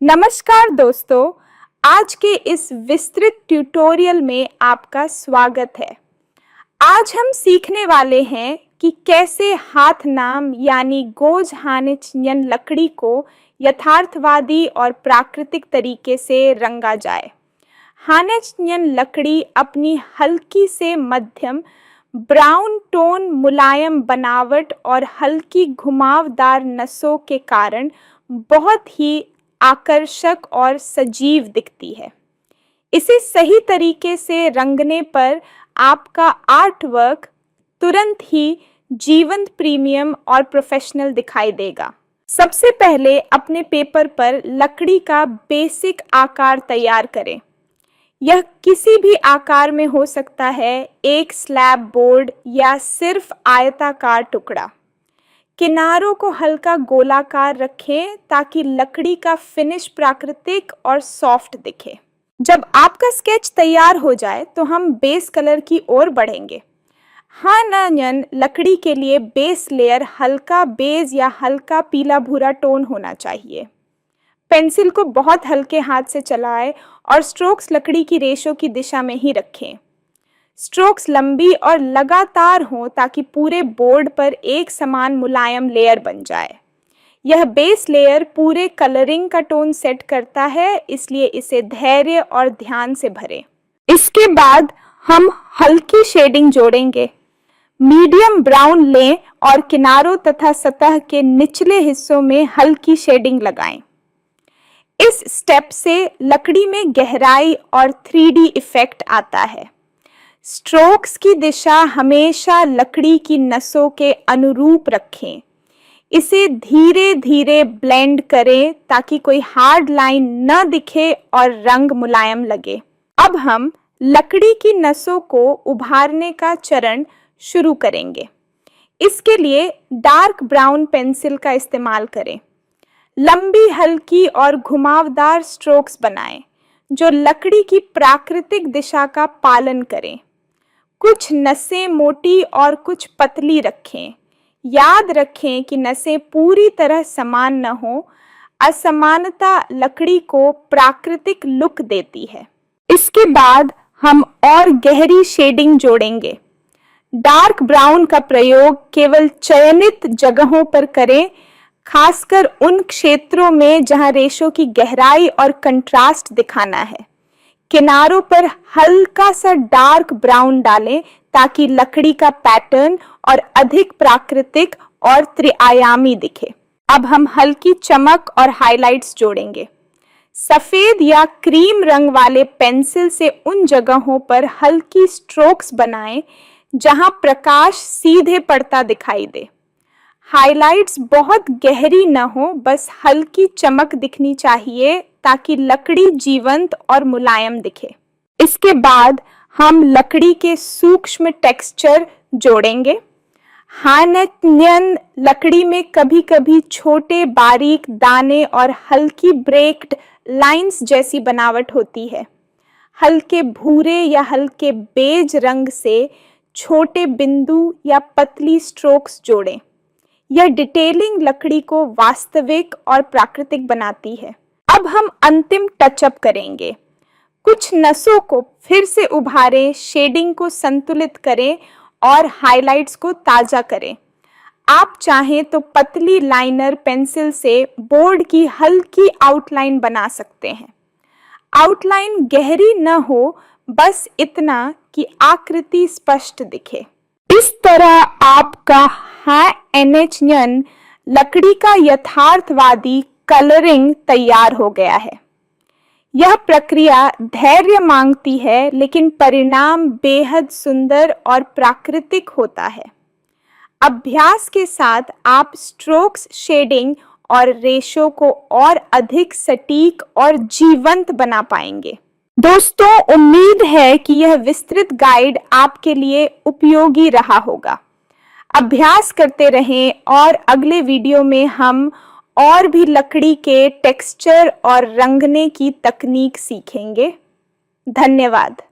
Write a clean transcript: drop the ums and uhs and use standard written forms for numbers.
नमस्कार दोस्तों, आज के इस विस्तृत ट्यूटोरियल में आपका स्वागत है। आज हम सीखने वाले हैं कि कैसे हाथ नाम यानी गोज हानेचन्यन लकड़ी को यथार्थवादी और प्राकृतिक तरीके से रंगा जाए। हानेचन्यन लकड़ी अपनी हल्की से मध्यम ब्राउन टोन, मुलायम बनावट और हल्की घुमावदार नसों के कारण बहुत ही आकर्षक और सजीव दिखती है। इसे सही तरीके से रंगने पर आपका आर्ट वर्क तुरंत ही जीवंत, प्रीमियम और प्रोफेशनल दिखाई देगा। सबसे पहले अपने पेपर पर लकड़ी का बेसिक आकार तैयार करें। यह किसी भी आकार में हो सकता है, एक स्लैब बोर्ड या सिर्फ आयताकार टुकड़ा। किनारों को हल्का गोलाकार रखें ताकि लकड़ी का फिनिश प्राकृतिक और सॉफ्ट दिखे। जब आपका स्केच तैयार हो जाए तो हम बेस कलर की ओर बढ़ेंगे। हानेचन्यन लकड़ी के लिए बेस लेयर हल्का बेज या हल्का पीला भूरा टोन होना चाहिए। पेंसिल को बहुत हल्के हाथ से चलाएं और स्ट्रोक्स लकड़ी की रेशों की दिशा में ही रखें। स्ट्रोक्स लंबी और लगातार हों ताकि पूरे बोर्ड पर एक समान मुलायम लेयर बन जाए। यह बेस लेयर पूरे कलरिंग का टोन सेट करता है, इसलिए इसे धैर्य और ध्यान से भरें। इसके बाद हम हल्की शेडिंग जोड़ेंगे। मीडियम ब्राउन लें और किनारों तथा सतह के निचले हिस्सों में हल्की शेडिंग लगाएं। इस स्टेप से लकड़ी में गहराई और 3D इफेक्ट आता है। स्ट्रोक्स की दिशा हमेशा लकड़ी की नसों के अनुरूप रखें। इसे धीरे धीरे ब्लेंड करें ताकि कोई हार्ड लाइन न दिखे और रंग मुलायम लगे। अब हम लकड़ी की नसों को उभारने का चरण शुरू करेंगे। इसके लिए डार्क ब्राउन पेंसिल का इस्तेमाल करें। लंबी, हल्की और घुमावदार स्ट्रोक्स बनाएं जो लकड़ी की प्राकृतिक दिशा का पालन करें। कुछ नसें मोटी और कुछ पतली रखें। याद रखें कि नसें पूरी तरह समान न हो। असमानता लकड़ी को प्राकृतिक लुक देती है। इसके बाद हम और गहरी शेडिंग जोड़ेंगे। डार्क ब्राउन का प्रयोग केवल चयनित जगहों पर करें, खासकर उन क्षेत्रों में जहां रेशों की गहराई और कंट्रास्ट दिखाना है। किनारों पर हल्का सा डार्क ब्राउन डालें ताकि लकड़ी का पैटर्न और अधिक प्राकृतिक और त्रिआयामी दिखे। अब हम हल्की चमक और हाइलाइट्स जोड़ेंगे। सफेद या क्रीम रंग वाले पेंसिल से उन जगहों पर हल्की स्ट्रोक्स बनाएं जहां प्रकाश सीधे पड़ता दिखाई दे। हाइलाइट्स बहुत गहरी न हो, बस हल्की चमक दिखनी चाहिए ताकि लकड़ी जीवंत और मुलायम दिखे। इसके बाद हम लकड़ी के सूक्ष्म टेक्सचर जोड़ेंगे। हानेचन्यन लकड़ी में कभी कभी छोटे बारीक दाने और हल्की ब्रेक्ड लाइंस जैसी बनावट होती है। हल्के भूरे या हल्के बेज रंग से छोटे बिंदु या पतली स्ट्रोक्स जोड़ें। यह डिटेलिंग लकड़ी को वास्तविक और प्राकृतिक बनाती है। अब हम अंतिम टचअप करेंगे। कुछ नसों को फिर से उभारें, शेडिंग को संतुलित करें और हाइलाइट्स को ताजा करें। आप चाहें तो पतली लाइनर पेंसिल से बोर्ड की हल्की आउटलाइन बना सकते हैं। आउटलाइन गहरी न हो, बस इतना कि आकृति स्पष्ट दिखे। इस तरह आपका हानेचन्यन लकड़ी का यथार्थवादी कलरिंग तैयार हो गया है। यह प्रक्रिया धैर्य मांगती है, लेकिन परिणाम बेहद सुंदर और प्राकृतिक होता है। अभ्यास के साथ आप स्ट्रोक्स, शेडिंग और रेशों को और अधिक सटीक और जीवंत बना पाएंगे। दोस्तों, उम्मीद है कि यह विस्तृत गाइड आपके लिए उपयोगी रहा होगा। अभ्यास करते रहें और अगले वीडियो में हम और भी लकड़ी के टेक्सचर और रंगने की तकनीक सीखेंगे। धन्यवाद।